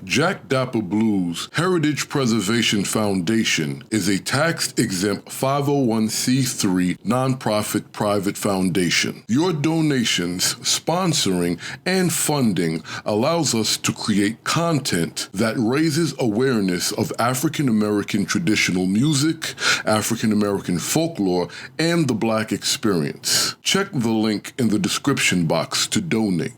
Jack Dappa Blues Heritage Preservation Foundation is a tax-exempt 501c3 nonprofit private foundation. Your donations, sponsoring, and funding allows us to create content that raises awareness of African American traditional music, African American folklore, and the Black experience. Check the link in the description box to donate.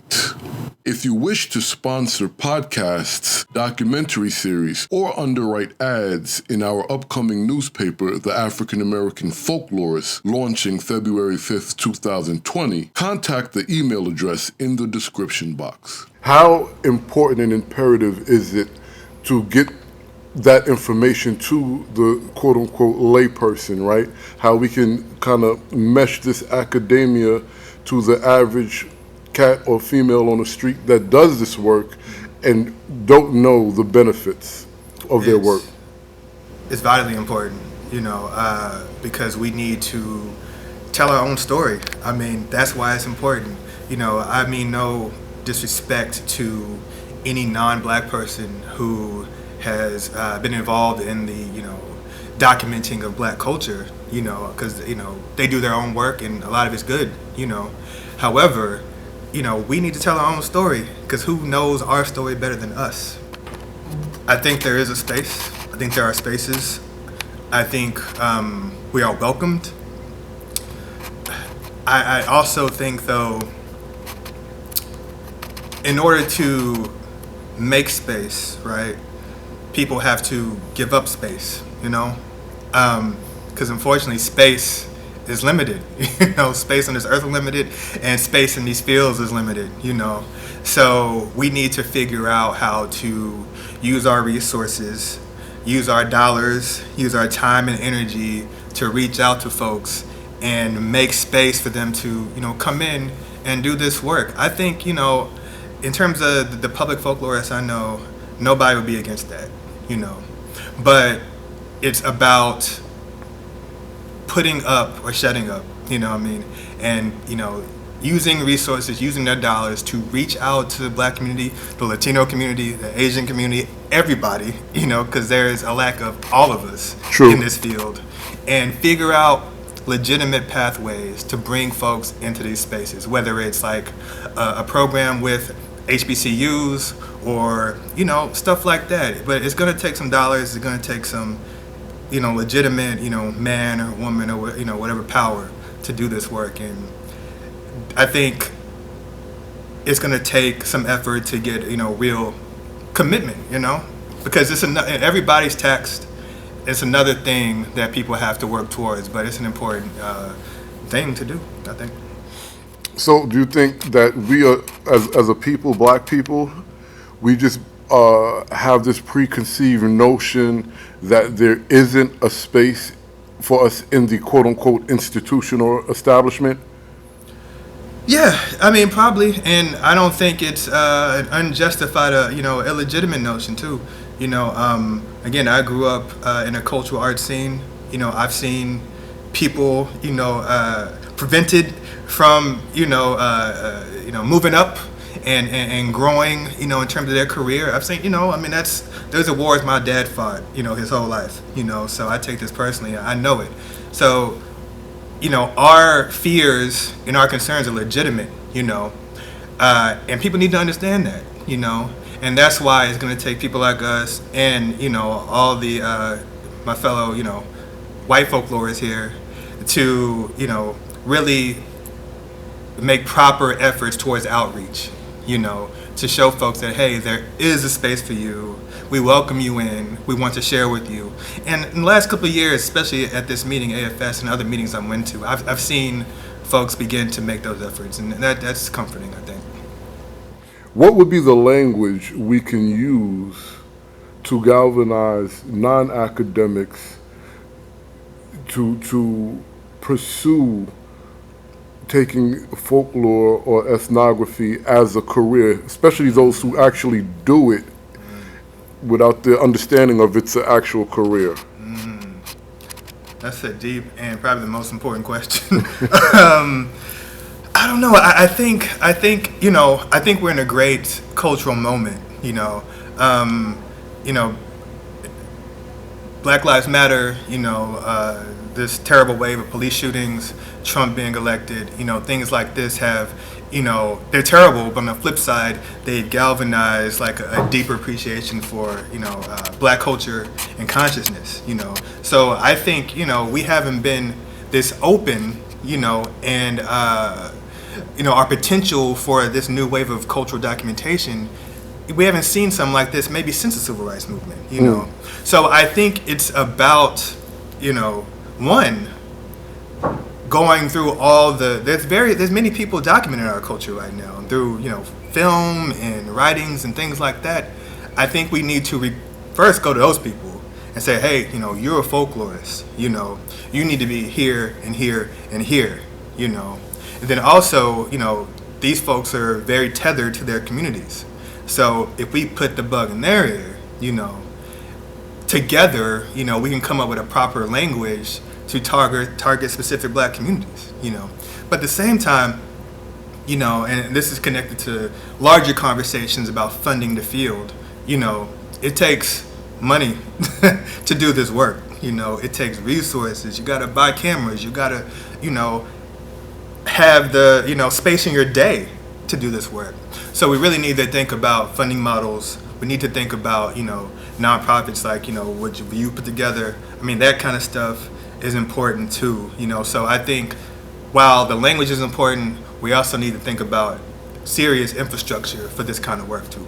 If you wish to sponsor podcasts, documentary series, or underwrite ads in our upcoming newspaper, The African American Folklorist, launching February 5th, 2020, contact the email address in the description box. How important and imperative is it to get that information to the quote-unquote layperson, right? How we can kind of mesh this academia to the average cat or female on the street that does this work and don't know the benefits of their work. It's vitally important, because we need to tell our own story. I mean, that's why it's important. I mean no disrespect to any non-Black person who has been involved in the, documenting of Black culture, because, they do their own work and a lot of it's good, However, we need to tell our own story, because who knows our story better than us? I think there is a space. I think there are spaces. I think we are welcomed. I also think, though, in order to make space, right, people have to give up space, because unfortunately space is limited. Space on this earth is limited, and space in these fields is limited, So we need to figure out how to use our resources, use our dollars, use our time and energy to reach out to folks and make space for them to, come in and do this work. I think, in terms of the public folklorists I know, nobody would be against that, But it's about putting up or shutting up, and, using resources, using their dollars to reach out to the Black community, the Latino community, the Asian community, everybody, because there's a lack of all of us in this field, and figure out legitimate pathways to bring folks into these spaces, whether it's like a program with HBCUs or, stuff like that. But it's going to take some dollars, it's going to take some, legitimate, man or woman or, whatever power to do this work. And I think it's going to take some effort to get, real commitment, because it's everybody's taxed. It's another thing that people have to work towards, but it's an important thing to do, I think. So do you think that we are, as a people, Black people, we just have this preconceived notion that there isn't a space for us in the quote-unquote institutional establishment? Yeah, I mean, probably, and I don't think it's an unjustified, illegitimate notion too. Again, I grew up in a cultural arts scene. I've seen people, prevented from, moving up and growing, in terms of their career. I've seen, those are wars my dad fought, his whole life, so I take this personally. I know it. So, our fears and our concerns are legitimate, and people need to understand that, and that's why it's going to take people like us and, all the, my fellow, white folklorists here to, really make proper efforts towards outreach, to show folks that, hey, there is a space for you. We welcome you in. We want to share with you. And in the last couple of years, especially at this meeting, AFS, and other meetings I went to, I've seen folks begin to make those efforts, and that's comforting, I think. What would be the language we can use to galvanize non-academics to pursue taking folklore or ethnography as a career, especially those who actually do it without the understanding of it's an actual career? That's a deep and probably the most important question. I don't know. I think we're in a great cultural moment. You know, Black Lives Matter, this terrible wave of police shootings, Trump being elected, things like this have, they're terrible, but on the flip side, they galvanize like a deeper appreciation for, Black culture and consciousness, So I think, we haven't been this open, and, our potential for this new wave of cultural documentation, we haven't seen something like this maybe since the Civil Rights Movement, So I think it's about, one, going through all there's many people documenting our culture right now through, film and writings and things like that. I think we need to first go to those people and say, hey, you're a folklorist, you need to be here and here and here, And then also, these folks are very tethered to their communities. So if we put the bug in their ear, together, we can come up with a proper language to target specific Black communities, But at the same time, and this is connected to larger conversations about funding the field, it takes money to do this work, it takes resources. You got to buy cameras, you got to, have the, space in your day to do this work. So we really need to think about funding models. We need to think about, nonprofits like, what you put together. I mean, that kind of stuff is important too, So I think while the language is important, we also need to think about serious infrastructure for this kind of work too.